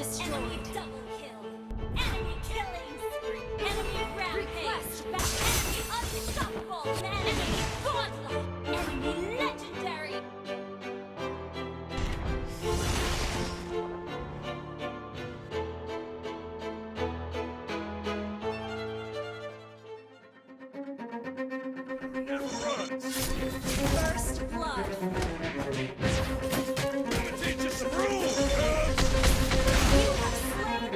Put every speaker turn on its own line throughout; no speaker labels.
destroyed. Enemy double kill. Enemy killing spree. Enemy rampage. Enemy unstoppable. Enemy godlike. Enemy legendary. First blood.
Teach us some rules, cuz!
You have slain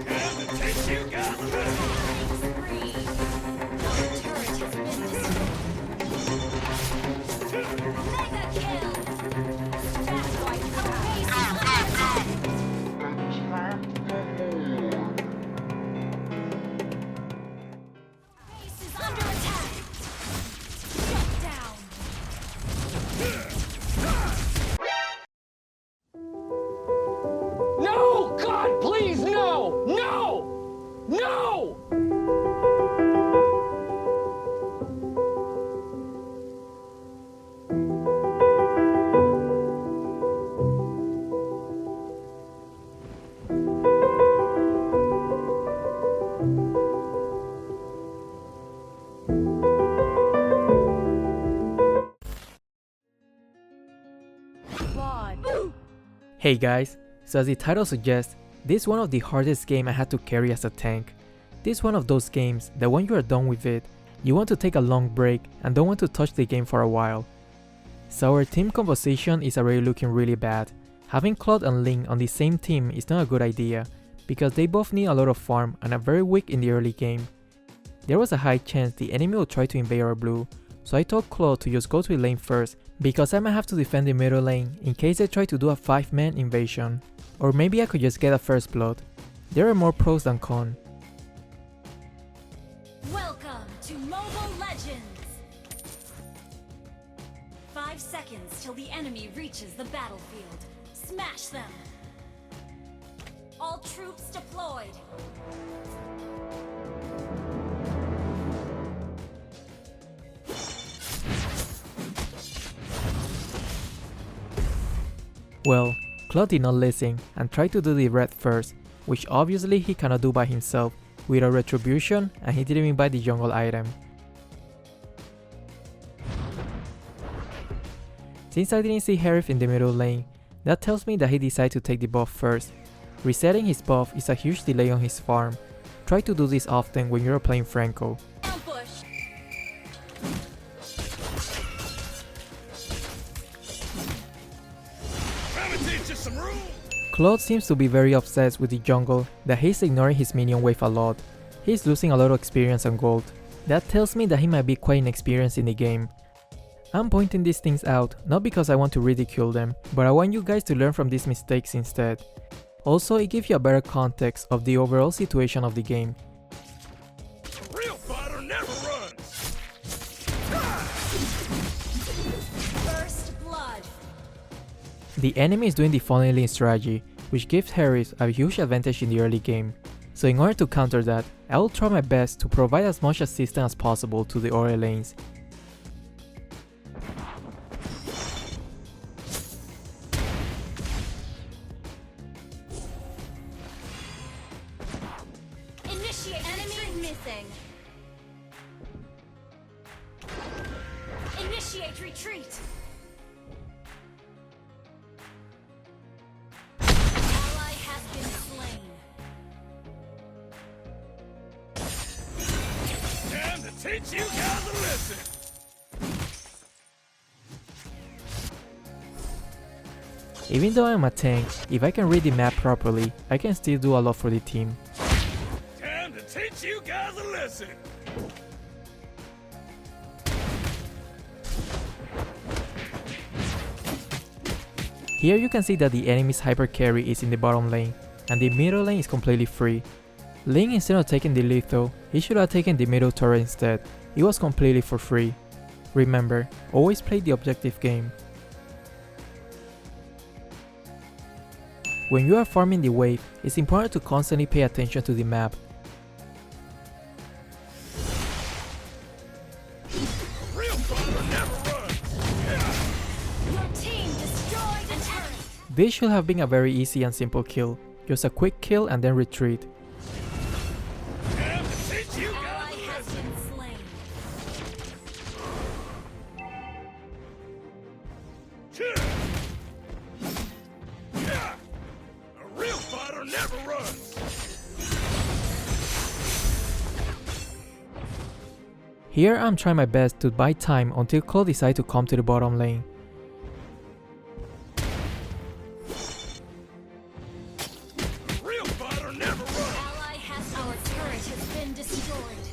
Time to teach you guys a lesson!
spree. Our turret has been destroyed. Mega kill. That's right. Our base is under attack. Base is under attack. Shut down.
No! God, please, no! No! No! Hey guys, so as the title suggests, this is one of the hardest games I had to carry as a tank. This is one of those games that when you are done with it, you want to take a long break and don't want to touch the game for a while. So our team composition is already looking really bad. Having Claude and Ling on the same team is not a good idea, because they both need a lot of farm and are very weak in the early game. There was a high chance the enemy will try to invade our blue, so I told Claude to just go to the lane first, because I might have to defend the middle lane in case they try to do a 5-man invasion. Or maybe I could just get a first blood. There are more pros than cons.
Welcome to Mobile Legends! 5 seconds till the enemy reaches the battlefield. Smash them! All troops deployed!
Well, Claude did not listen and tried to do the red first, which obviously he cannot do by himself without retribution, and he didn't even buy the jungle item. Since I didn't see Harif in the middle lane, that tells me that he decided to take the buff first. Resetting his buff is a huge delay on his farm. Try to do this often when you are playing Franco.
Ambush!
Time to teach us some rules!
Claude seems to be very obsessed with the jungle that he's ignoring his minion wave a lot. He's losing a lot of experience and gold. That tells me that he might be quite inexperienced in the game. I'm pointing these things out not because I want to ridicule them, but I want you guys to learn from these mistakes instead. Also, it gives you a better context of the overall situation of the game.
A real fighter never runs!
First blood!
The enemy is doing the funneling strategy, which gives Harris a huge advantage in the early game. So in order to counter that, I will try my best to provide as much assistance as possible to the other lanes.
Initiate enemy missing! Initiate retreat! Ally has been slain.
Time to teach you guys a lesson!
Even though I'm a tank, if I can read the map properly, I can still do a lot for the team.
Time to teach you guys a lesson!
Here you can see that the enemy's hyper carry is in the bottom lane, and the middle lane is completely free. Ling, instead of taking the lethal, he should have taken the middle turret instead. It was completely for free. Remember, always play the objective game. When you are farming the wave, it's important to constantly pay attention to the map. This should have been a very easy and simple kill, just a quick kill and then retreat.
Time to teach you
Ally
guys a
has
lesson.
been slain.
A real fighter never runs.
Here I'm trying my best to buy time until Claw decides to come to the bottom lane.
A real fighter never runs.
Ally has our turret has been destroyed.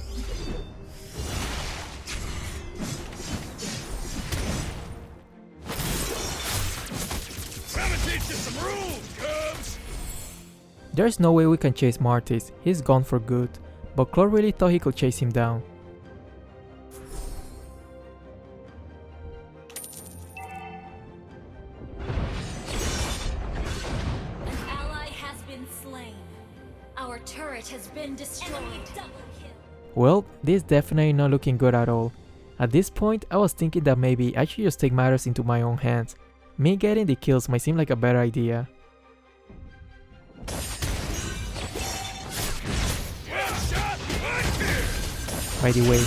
Time to teach you some rules, cubs.
There's no way we can chase Martis, he's gone for good, but Claw really thought he could chase him down.
An ally has been slain. Our turret has been destroyed. Enemy double kill.
Well, this is definitely not looking good at all. At this point, I was thinking that maybe I should just take matters into my own hands. Me getting the kills might seem like a better idea.
One shot, one kill.
By the way,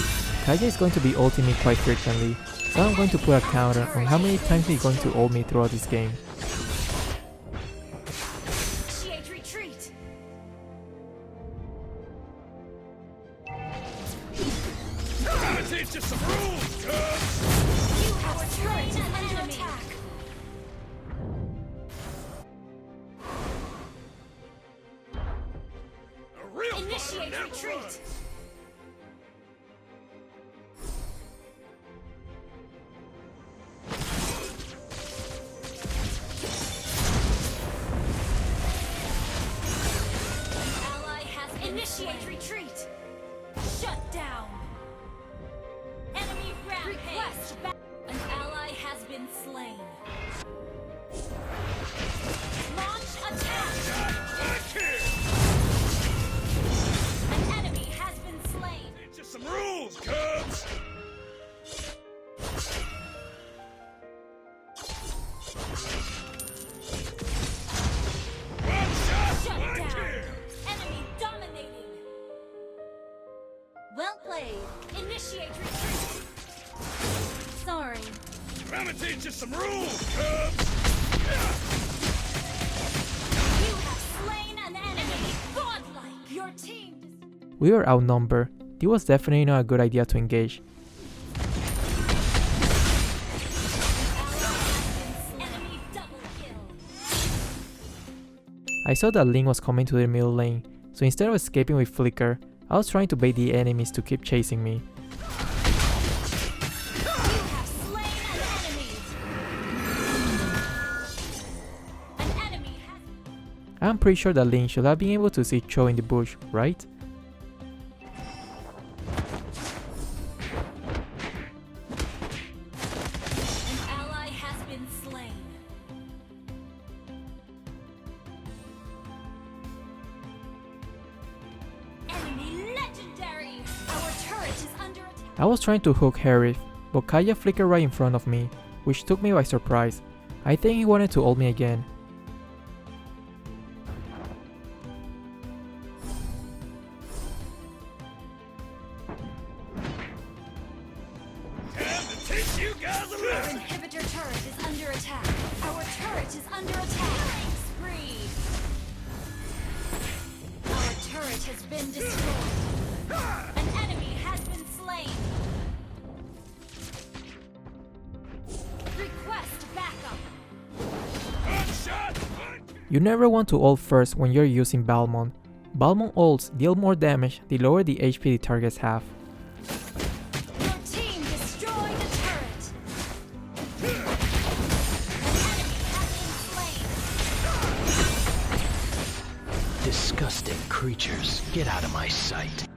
Kaja is going to be ulting me quite frequently, so I'm going to put a counter on how many times he's going to ult me throughout this game.
Initiate retreat.
Time to teach you some rules, cubs.
You have slain an enemy. Attack.
A real fighter
Initiate
never
retreat.
runs.
Ally has initiate retreat. Shut down. Enemy rampage. An ally has been slain. Launch attack.
One kill.
An enemy has been slain.
Teach you some rules, cubs. One shot,
Shut
one
down.
kill.
Enemy dominating. Well played. Initiate retreat. Sorry.
Time to teach you some rules, cubs.
You have slain an enemy. Godlike. Your team.
We were outnumbered. It was definitely not a good idea to engage.
Enemy double kill.
I saw that Ling was coming to the middle lane, so instead of escaping with Flicker, I was trying to bait the enemies to keep chasing me.
You have slain an enemy. An enemy has.
I'm pretty sure that Ling should have been able to see Cho in the bush, right?
An ally has been slain. Enemy legendary. Our turret is under attack.
I was trying to hook Harith, but Kaja flickered right in front of me, which took me by surprise. I think he wanted to ult me again.
Time to teach you guys a
Our
lesson.
inhibitor turret is under attack. Our turret is under attack. Killing spree. Our turret has been destroyed. An enemy has been slain. Request backup.
One shot, one kill.
You never want to ult first when you're using Balmond. Balmond ults deal more damage the lower the HP the targets have.
Your team destroyed a turret. An enemy has been slain.
Disgusting creatures, get out of my sight.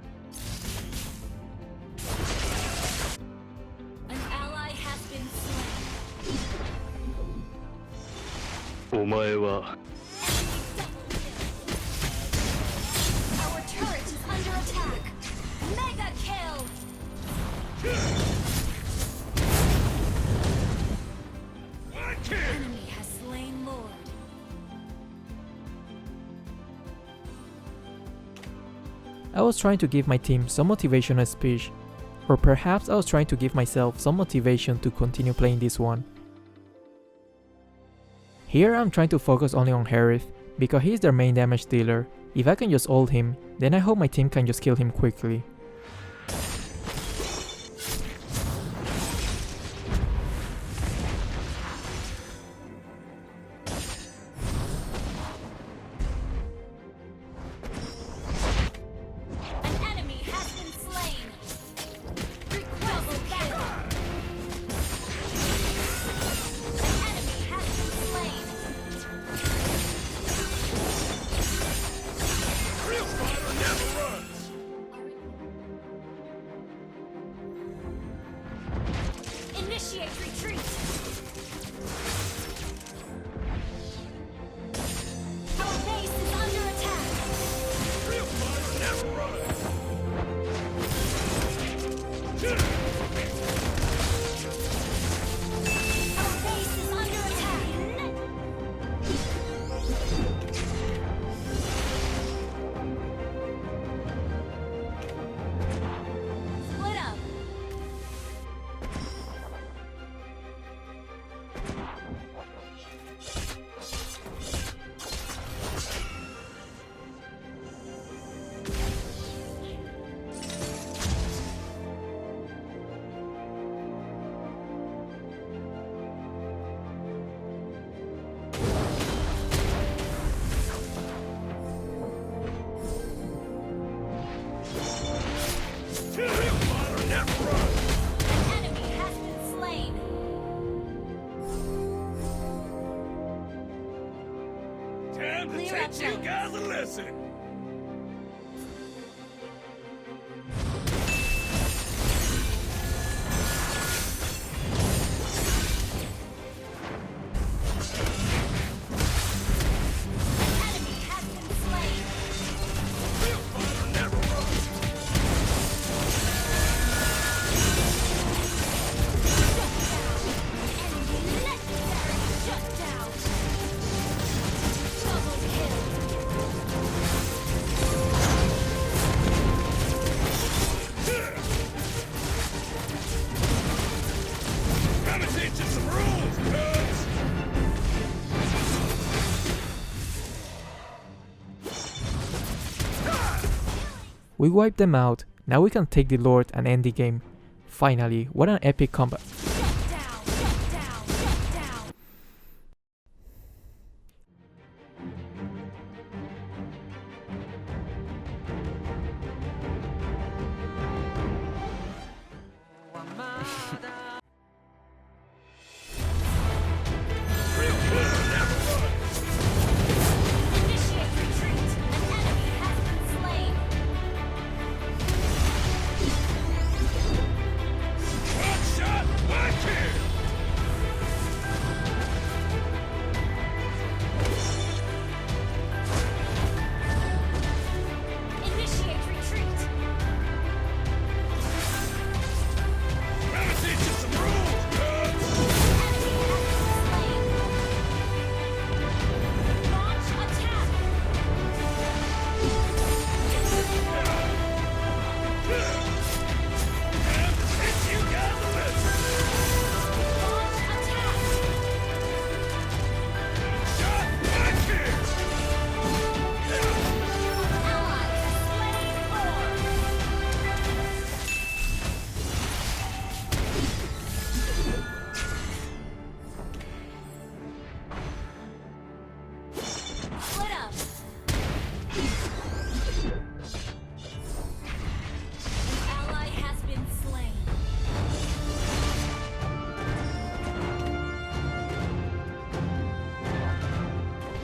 An ally has been slain.
お前は
Our turret is under attack. Mega kill.
One kill.
Enemy has slain Lord.
I was trying to give my team some motivational speech, or perhaps I was trying to give myself some motivation to continue playing this one. Here I'm trying to focus only on Harith, because he's their main damage dealer. If I can just ult him, then I hope my team can just kill him quickly.
Initiate retreat! Our base is under attack!
Real fighter never runs!
Our base is under attack! Split up!
Real fighter never runs!
An enemy has been slain!
Time to
Clear up
teach you
lanes.
guys a lesson!
Enemy has been slain!
Real fighter never runs!
Legendary shutdown! Double kill!
Gotta teach you some rules, cubs!
We wiped them out, now we can take the Lord and end the game. Finally, what an epic combat.
Shut down! Shut down! Shut down!
Real fighter never runs!
Initiate retreat! An enemy has been slain!
One shot, one kill!
Initiate retreat!
Gotta teach you some rules, cubs!
Enemy has been slain! Launch attack!
Time to teach you guys a lesson!
Launch attack!
Shot, one kill!
Ally has slain Lord! Split up! An ally has been slain.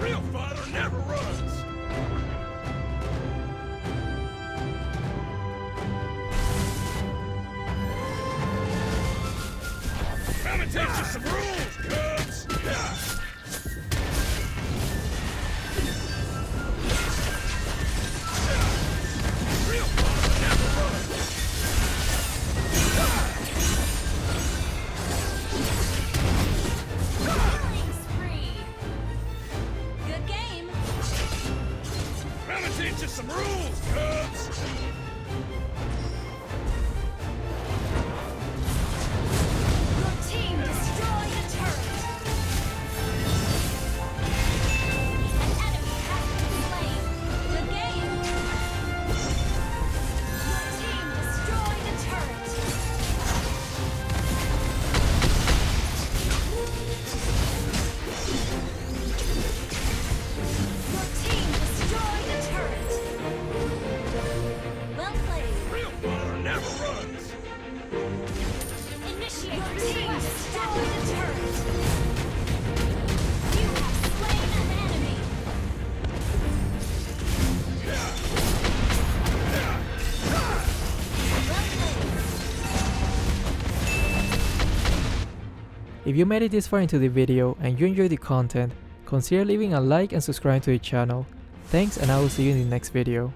Real fighter never runs! Gotta teach you some rules, cubs! Real fighter never runs!
Killing spree! Good game!
Gotta teach you some rules, cubs!
Your team destroyed a turret. An enemy has been slain. The game. Your team destroyed a turret. Your team destroyed a turret. Well played.
Real fire never runs.
Initiate your team destroyed a turret. You have slain an enemy. Well played.
If you made it this far into the video and you enjoyed the content, consider leaving a like and subscribing to the channel. Thanks, and I will see you in the next video.